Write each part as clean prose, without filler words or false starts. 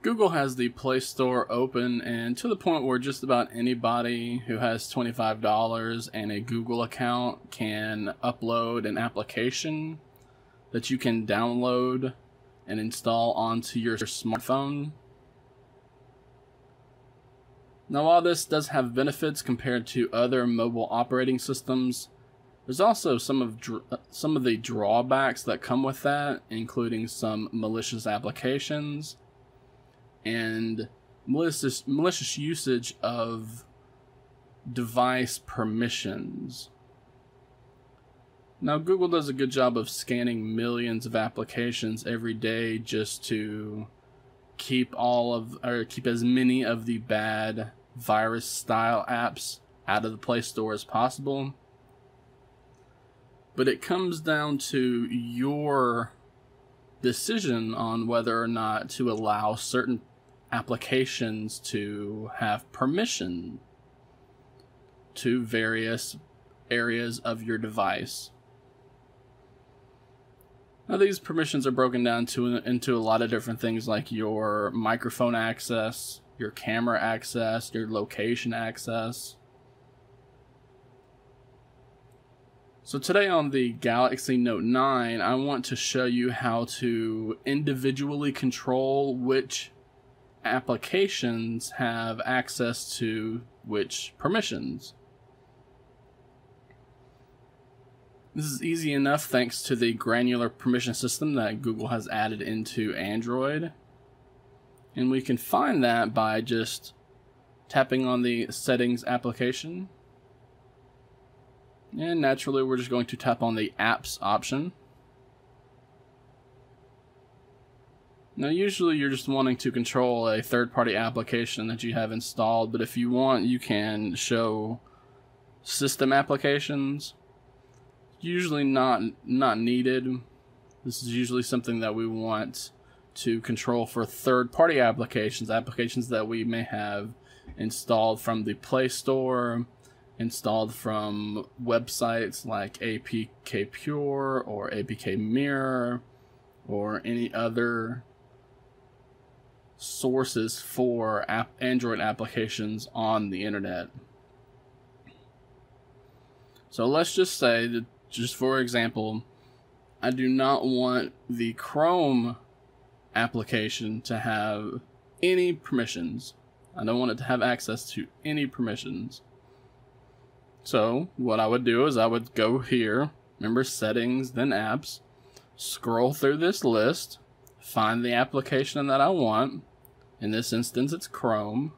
Google has the Play Store open, and to the point where just about anybody who has $25 and a Google account can upload an application that you can download and install onto your smartphone. Now, while this does have benefits compared to other mobile operating systems, there's also some of the drawbacks that come with that, including some malicious applications and malicious usage of device permissions. Now, Google does a good job of scanning millions of applications every day just to keep as many of the bad virus-style apps out of the Play Store as possible. But it comes down to your decision on whether or not to allow certain applications to have permission to various areas of your device. Now, these permissions are broken down into a lot of different things, like your microphone access, your camera access, your location access. So today on the Galaxy Note 9, I want to show you how to individually control which applications have access to which permissions. This is easy enough thanks to the granular permission system that Google has added into Android. And we can find that by just tapping on the Settings application. And naturally, we're just going to tap on the Apps option. Now, usually you're just wanting to control a third-party application that you have installed, but if you want, you can show system applications. Usually not needed. This is usually something that we want to control for third-party applications that we may have installed from the Play Store, installed from websites like APK Pure or APK Mirror or any other sources for Android applications on the internet. So let's just say that, just for example, I do not want the Chrome application to have any permissions. I don't want it to have access to any permissions. So what I would do is I would go here, remember Settings, then Apps, scroll through this list, find the application that I want. In this instance, it's Chrome.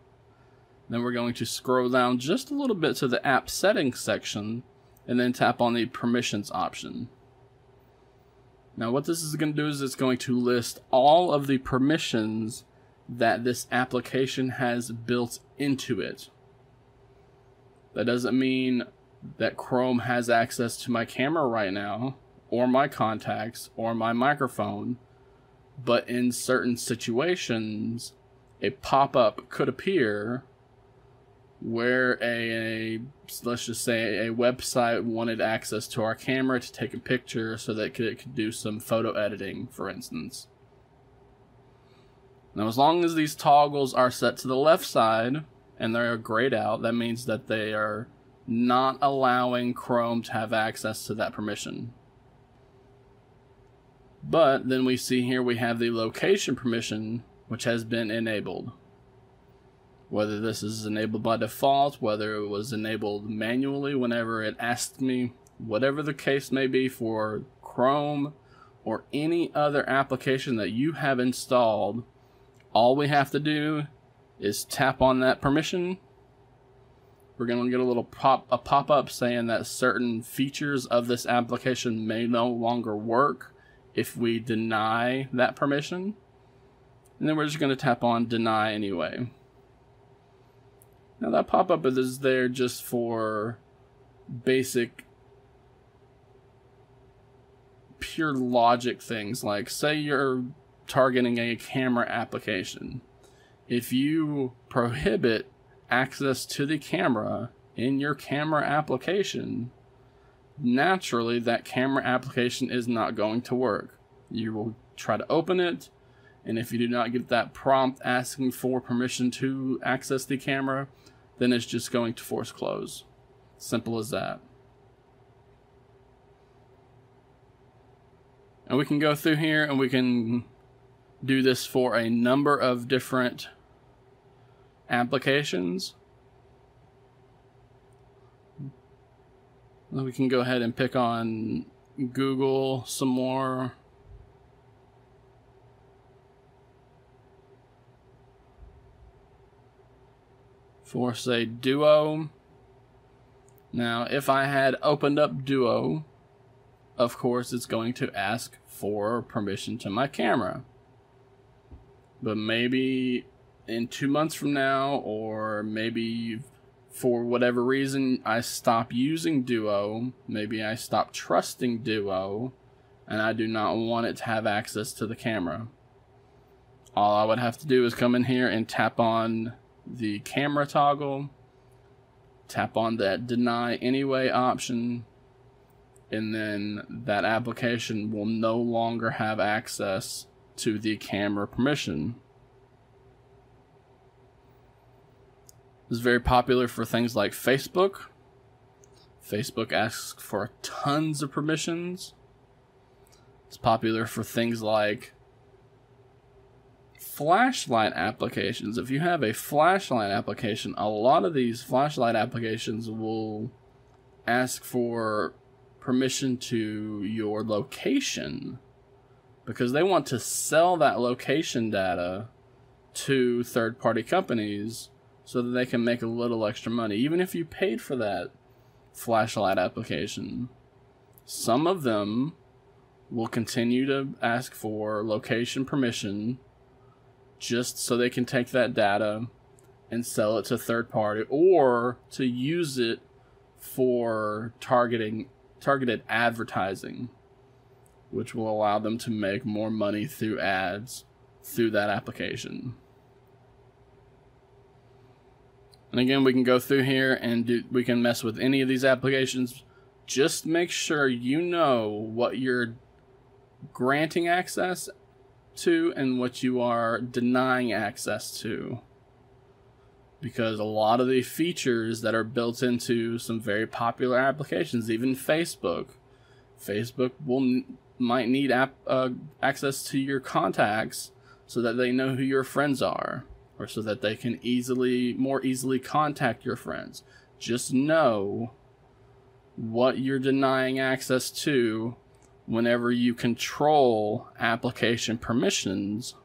Then we're going to scroll down just a little bit to the App Settings section, and then tap on the Permissions option. Now what this is going to do is it's going to list all of the permissions that this application has built into it. That doesn't mean that Chrome has access to my camera right now, or my contacts, or my microphone, but in certain situations, a pop-up could appear where let's just say a website wanted access to our camera to take a picture so that it could do some photo editing, for instance. Now, as long as these toggles are set to the left side and they're grayed out, that means that they are not allowing Chrome to have access to that permission. But then we see here we have the location permission, which has been enabled. Whether this is enabled by default, whether it was enabled manually whenever it asked me, whatever the case may be for Chrome or any other application that you have installed, all we have to do is tap on that permission. We're going to get a little pop-up saying that certain features of this application may no longer work if we deny that permission. And then we're just going to tap on Deny anyway. Now that pop-up is there just for basic pure logic things, like say you're targeting a camera application. If you prohibit access to the camera in your camera application, naturally that camera application is not going to work. You will try to open it And if you do not get that prompt asking for permission to access the camera, then it's just going to force close. Simple as that. And we can go through here and we can do this for a number of different applications. We can go ahead and pick on Google some more. For, say, Duo. Now, if I had opened up Duo, of course it's going to ask for permission to my camera. But maybe in 2 months from now, or maybe for whatever reason I stop using Duo, maybe I stop trusting Duo, and I do not want it to have access to the camera. All I would have to do is come in here and tap on the camera toggle, tap on that deny anyway option, and then that application will no longer have access to the camera permission. This is very popular for things like Facebook. Facebook asks for tons of permissions. It's popular for things like flashlight applications. If you have a flashlight application, a lot of these flashlight applications will ask for permission to your location because they want to sell that location data to third-party companies so that they can make a little extra money. Even if you paid for that flashlight application, some of them will continue to ask for location permission just so they can take that data and sell it to third party, or to use it for targeted advertising, which will allow them to make more money through ads through that application. And again, we can go through here and we can mess with any of these applications. Just make sure you know what you're granting access to and what you are denying access to, because a lot of the features that are built into some very popular applications, even Facebook might need access to your contacts so that they know who your friends are, or so that they can more easily contact your friends. Just know what you're denying access to whenever you control application permissions